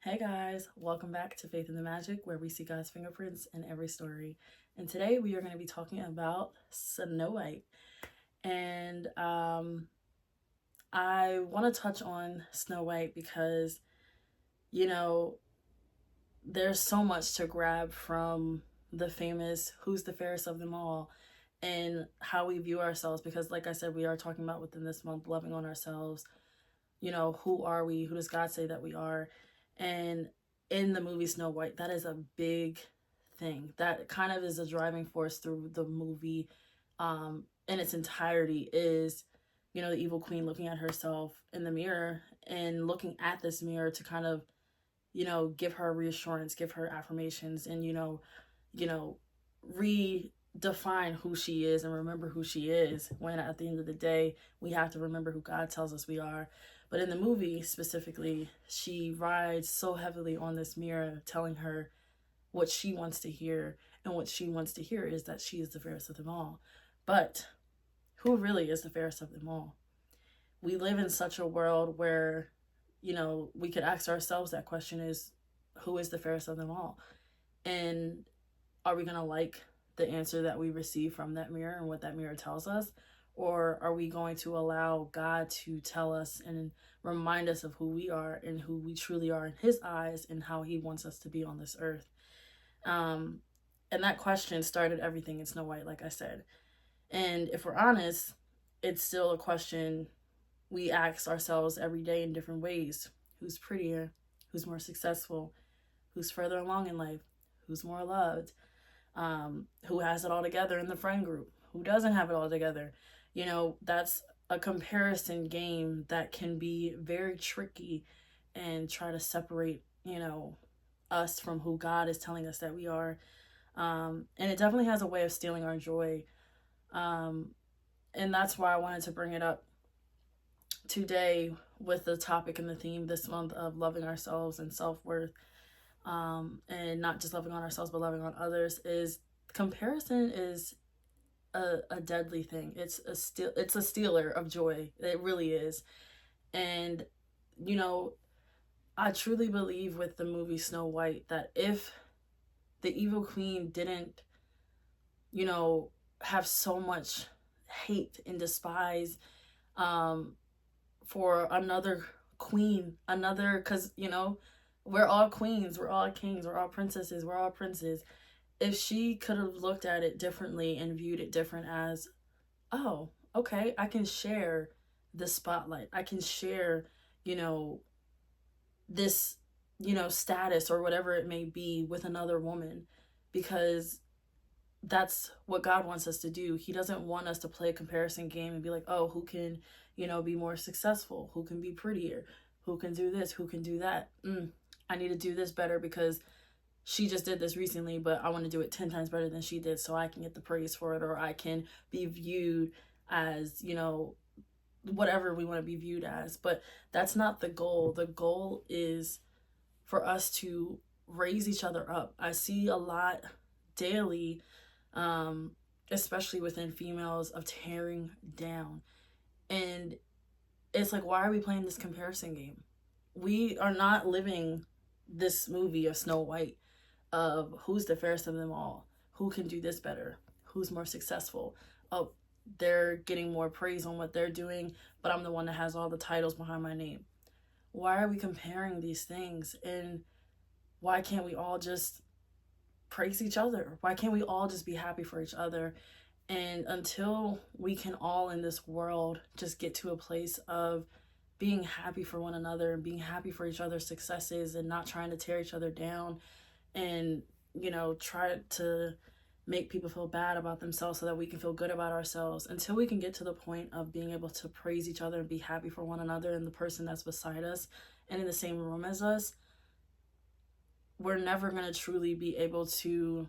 Hey guys, welcome back to Faith in the Magic, where we see God's fingerprints in every story. And today we are going to be talking about Snow White. And I want to touch on Snow White because, you know, there's so much to grab from the famous Who's the Fairest of Them All and how we view ourselves. Because, like I said, we are talking about within this month loving on ourselves. Who are we? Who does God say that we are? And in the movie Snow White, that is a big thing. That kind of is a driving force through the movie in its entirety is, the evil queen looking at herself in the mirror and looking at this mirror to kind of, give her reassurance, give her affirmations, and, redefine who she is and remember who she is when at the end of the day, we have to remember who God tells us we are. But in the movie specifically, she rides so heavily on this mirror telling her what she wants to hear. And what she wants to hear is that she is the fairest of them all. But who really is the fairest of them all? We live in such a world where, we could ask ourselves that question is, who is the fairest of them all? And are we going to like the answer that we receive from that mirror and what that mirror tells us? Or are we going to allow God to tell us and remind us of who we are and who we truly are in His eyes and how He wants us to be on this earth? And that question started everything in Snow White, like I said. And if we're honest, it's still a question we ask ourselves every day in different ways. Who's prettier? Who's more successful? Who's further along in life? Who's more loved? Who has it all together in the friend group? Who doesn't have it all together? That's a comparison game that can be very tricky and try to separate, us from who God is telling us that we are. And it definitely has a way of stealing our joy. And that's why I wanted to bring it up today with the topic and the theme this month of loving ourselves and self-worth. And not just loving on ourselves, but loving on others. Is comparison is a deadly thing. It's a stealer of joy. It really is. And I truly believe with the movie Snow White that if the evil queen didn't, have so much hate and despise for another queen, because we're all queens, we're all kings, we're all princesses, we're all princes. If she could have looked at it differently and viewed it different as, oh, okay, I can share the spotlight. I can share, this, status or whatever it may be with another woman, because that's what God wants us to do. He doesn't want us to play a comparison game and be like, oh, who can, be more successful? Who can be prettier? Who can do this? Who can do that? I need to do this better because she just did this recently, but I want to do it 10 times better than she did so I can get the praise for it, or I can be viewed as, whatever we want to be viewed as. But that's not the goal. The goal is for us to raise each other up. I see a lot daily, especially within females, of tearing down. And it's like, why are we playing this comparison game? We are not living this movie of Snow White of who's the fairest of them all, who can do this better, who's more successful. Oh, they're getting more praise on what they're doing, but I'm the one that has all the titles behind my name. Why are we comparing these things? And why can't we all just praise each other? Why can't we all just be happy for each other? And until we can all in this world just get to a place of being happy for one another and being happy for each other's successes and not trying to tear each other down and, try to make people feel bad about themselves so that we can feel good about ourselves, until we can get to the point of being able to praise each other and be happy for one another and the person that's beside us and in the same room as us, we're never going to truly be able to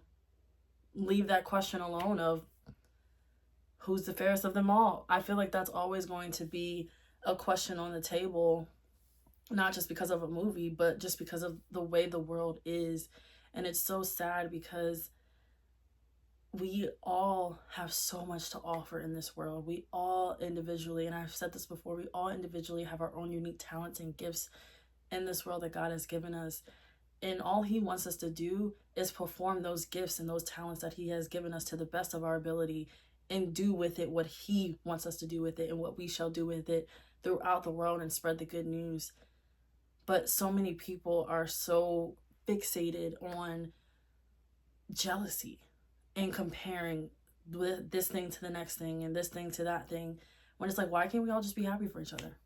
leave that question alone of who's the fairest of them all. I feel like that's always going to be a question on the table, not just because of a movie, but just because of the way the world is. And it's so sad because we all have so much to offer in this world. We all individually, and I've said this before, we all individually have our own unique talents and gifts in this world that God has given us. And all he wants us to do is perform those gifts and those talents that he has given us to the best of our ability, and do with it what he wants us to do with it, and what we shall do with it throughout the world and spread the good news. But so many people are so fixated on jealousy and comparing this thing to the next thing and this thing to that thing, when it's like, why can't we all just be happy for each other?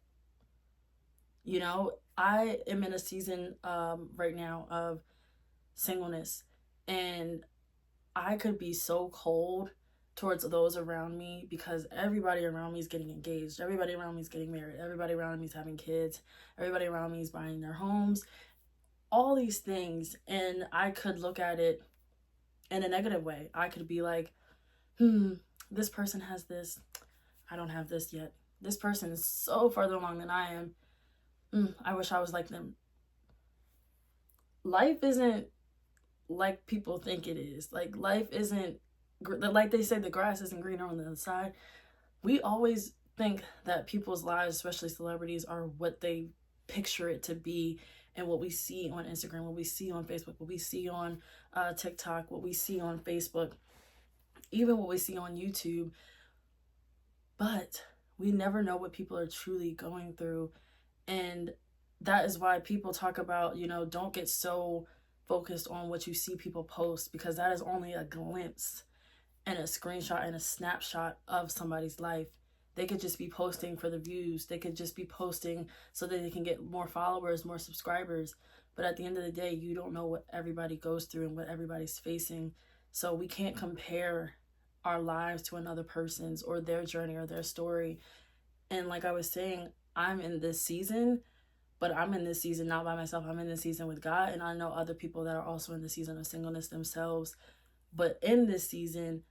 You know, I am in a season right now of singleness, and I could be so cold towards those around me because everybody around me is getting engaged, everybody around me is getting married, everybody around me is having kids, everybody around me is buying their homes, all these things. And I could look at it in a negative way. I could be like, this person has this, I don't have this yet. This person is so further along than I am. I wish I was like them. Life isn't like people think it is. Like, life isn't, like they say, the grass isn't greener on the other side. We always think that people's lives, especially celebrities, are what they picture it to be, and what we see on Instagram, what we see on Facebook, what we see on TikTok, what we see on Facebook, even what we see on YouTube. But we never know what people are truly going through. And that is why people talk about, don't get so focused on what you see people post, because that is only a glimpse and a screenshot and a snapshot of somebody's life. They could just be posting for the views. They could just be posting so that they can get more followers, more subscribers. But at the end of the day, you don't know what everybody goes through and what everybody's facing. So we can't compare our lives to another person's, or their journey or their story. And like I was saying, I'm in this season, but I'm in this season not by myself. I'm in this season with God, and I know other people that are also in the season of singleness themselves. But in this season,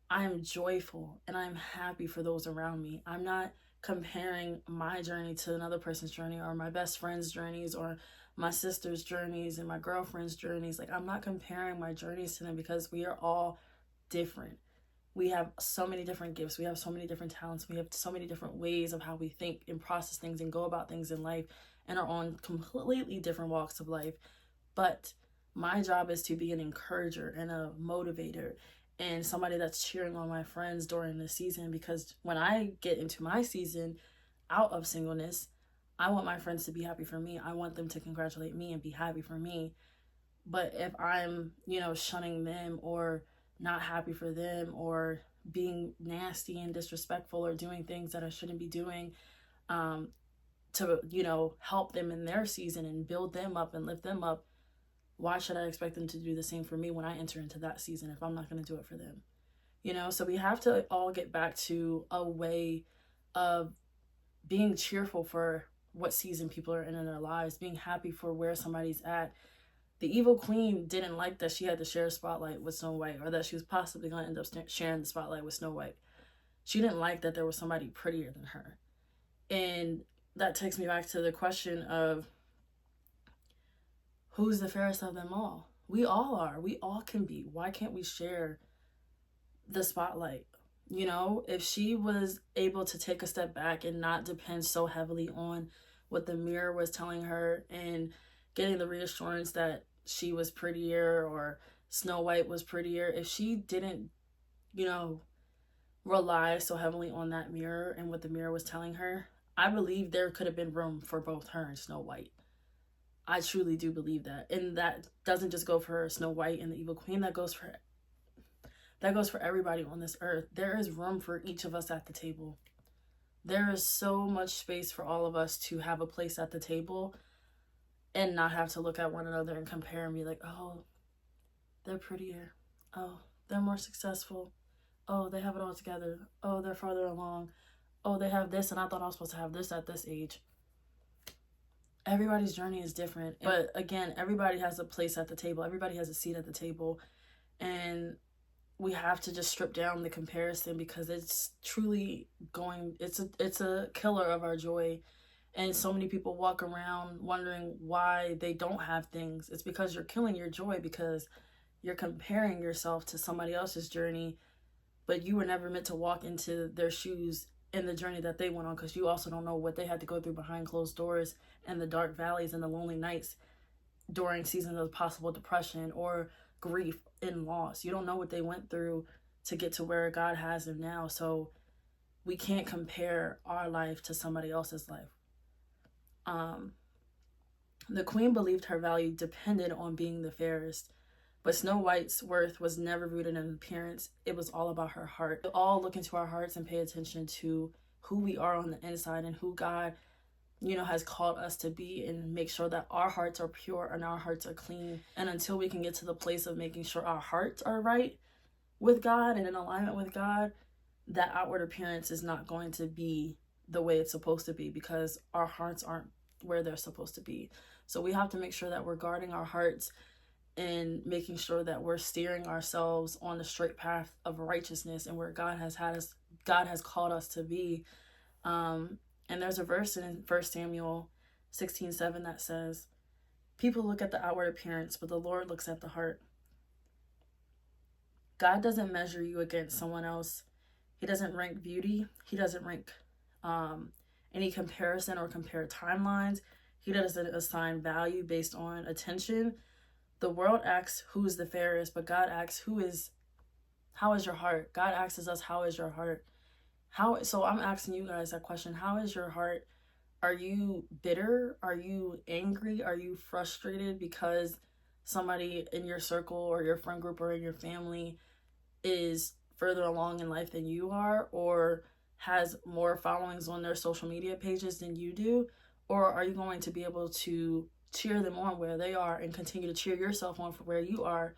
I'm joyful and I'm happy for those around me. I'm not comparing my journey to another person's journey, or my best friend's journeys, or my sister's journeys and my girlfriend's journeys. Like, I'm not comparing my journeys to them, because we are all different. We have so many different gifts. We have so many different talents. We have so many different ways of how we think and process things and go about things in life, and are on completely different walks of life. But my job is to be an encourager and a motivator, and somebody that's cheering on my friends during the season. Because when I get into my season out of singleness, I want my friends to be happy for me. I want them to congratulate me and be happy for me. But if I'm, shunning them, or not happy for them, or being nasty and disrespectful, or doing things that I shouldn't be doing, to, help them in their season and build them up and lift them up, why should I expect them to do the same for me when I enter into that season, if I'm not going to do it for them? So we have to all get back to a way of being cheerful for what season people are in their lives, being happy for where somebody's at. The evil queen didn't like that she had to share a spotlight with Snow White, or that she was possibly going to end up sharing the spotlight with Snow White. She didn't like that there was somebody prettier than her. And that takes me back to the question of, who's the fairest of them all? We all are. We all can be. Why can't we share the spotlight? If she was able to take a step back and not depend so heavily on what the mirror was telling her, and getting the reassurance that she was prettier or Snow White was prettier, if she didn't, rely so heavily on that mirror and what the mirror was telling her, I believe there could have been room for both her and Snow White. I truly do believe that. And that doesn't just go for Snow White and the evil queen. That goes for everybody on this earth. There is room for each of us at the table. There is so much space for all of us to have a place at the table, and not have to look at one another and compare and be like, oh, they're prettier. Oh, they're more successful. Oh, they have it all together. Oh, they're farther along. Oh, they have this, and I thought I was supposed to have this at this age. Everybody's journey is different. But again, everybody has a place at the table. Everybody has a seat at the table. And we have to just strip down the comparison, because it's truly it's a killer of our joy. And so many people walk around wondering why they don't have things. It's because you're killing your joy, because you're comparing yourself to somebody else's journey, but you were never meant to walk into their shoes in the journey that they went on, because you also don't know what they had to go through behind closed doors and the dark valleys and the lonely nights during seasons of possible depression or grief and loss. You don't know what they went through to get to where God has them now. So we can't compare our life to somebody else's life. The queen believed her value depended on being the fairest, but Snow White's worth was never rooted in appearance. It was all about her heart. We all look into our hearts and pay attention to who we are on the inside and who God, has called us to be, and make sure that our hearts are pure and our hearts are clean. And until we can get to the place of making sure our hearts are right with God and in alignment with God, that outward appearance is not going to be the way it's supposed to be, because our hearts aren't where they're supposed to be. So we have to make sure that we're guarding our hearts and making sure that we're steering ourselves on the straight path of righteousness and where God has called us to be. And there's a verse in 1 Samuel 16:7 that says, "People look at the outward appearance, but the Lord looks at the heart." God doesn't measure you against someone else. He doesn't rank beauty. He doesn't rank any comparison or compare timelines. He doesn't assign value based on attention. The world asks who is the fairest, but God asks how is your heart? God asks us, how is your heart? So I'm asking you guys that question. How is your heart? Are you bitter? Are you angry? Are you frustrated because somebody in your circle or your friend group or in your family is further along in life than you are, or has more followings on their social media pages than you do? Or are you going to be able to cheer them on where they are and continue to cheer yourself on for where you are?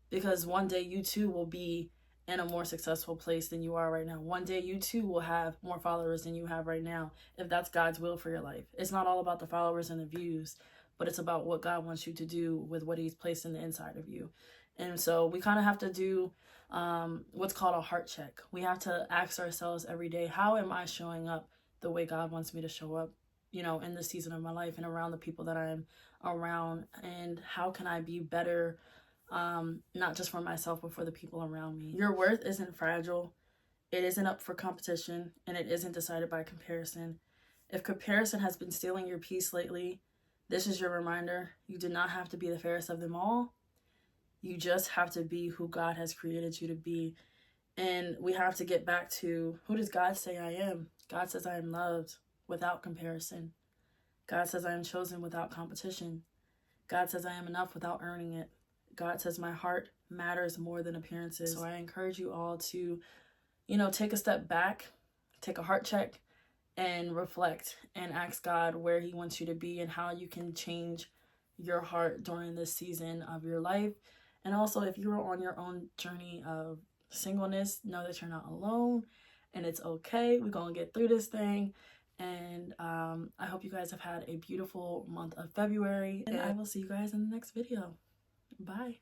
Because one day you too will be in a more successful place than you are right now. One day you too will have more followers than you have right now, if that's God's will for your life. It's not all about the followers and the views, but it's about what God wants you to do with what he's placed in the inside of you. And so we kind of have to do what's called a heart check. We have to ask ourselves every day, how am I showing up the way God wants me to show up, in this season of my life and around the people that I'm around? And how can I be better, not just for myself, but for the people around me? Your worth isn't fragile. It isn't up for competition, and it isn't decided by comparison. If comparison has been stealing your peace lately, this is your reminder. You do not have to be the fairest of them all. You just have to be who God has created you to be. And we have to get back to, who does God say I am? God says I am loved without comparison. God says I am chosen without competition. God says I am enough without earning it. God says my heart matters more than appearances. So I encourage you all to, take a step back, take a heart check, and reflect and ask God where he wants you to be and how you can change your heart during this season of your life. And also, if you're on your own journey of singleness, know that you're not alone and it's okay. We're going to get through this thing. And I hope you guys have had a beautiful month of February. And I will see you guys in the next video. Bye.